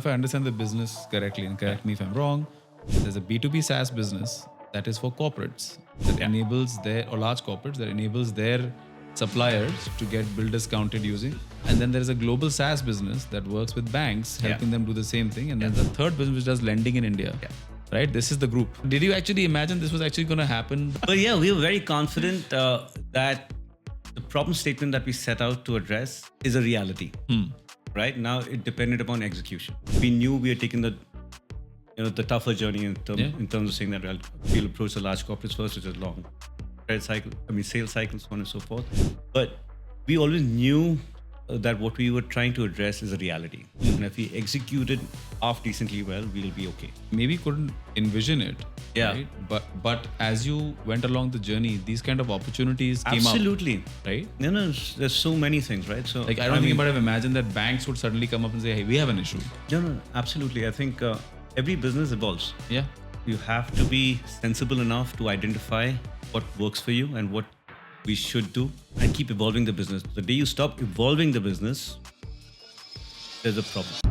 if I understand the business correctly, and correct me if I'm wrong, there's a B2B SaaS business that is for corporates that enables their, or large corporates that enables their suppliers to get bill discounted using. And then there's a global SaaS business that works with banks, helping them do the same thing. And then the third business which does lending in India. Right? This is the group. Did you actually imagine this was actually going to happen? But yeah, we were very confident that the problem statement that we set out to address is a reality. Right now, it depended upon execution. We knew we had taken the tougher journey in terms of saying that we'll approach the large corporates first, which is long credit cycle. Sales cycles, so on and so forth. But we always knew that what we were trying to address is a reality. And if we execute it off decently well, we'll be okay. Maybe couldn't envision it. Right? But as you went along the journey, these kind of opportunities came up. Absolutely. Right? No, there's so many things, right? So like I don't think you might have imagined that banks would suddenly come up and say, hey, we have an issue. No, absolutely. I think every business evolves. Yeah. You have to be sensible enough to identify what works for you and what we should do and keep evolving the business. The day you stop evolving the business, there's a problem.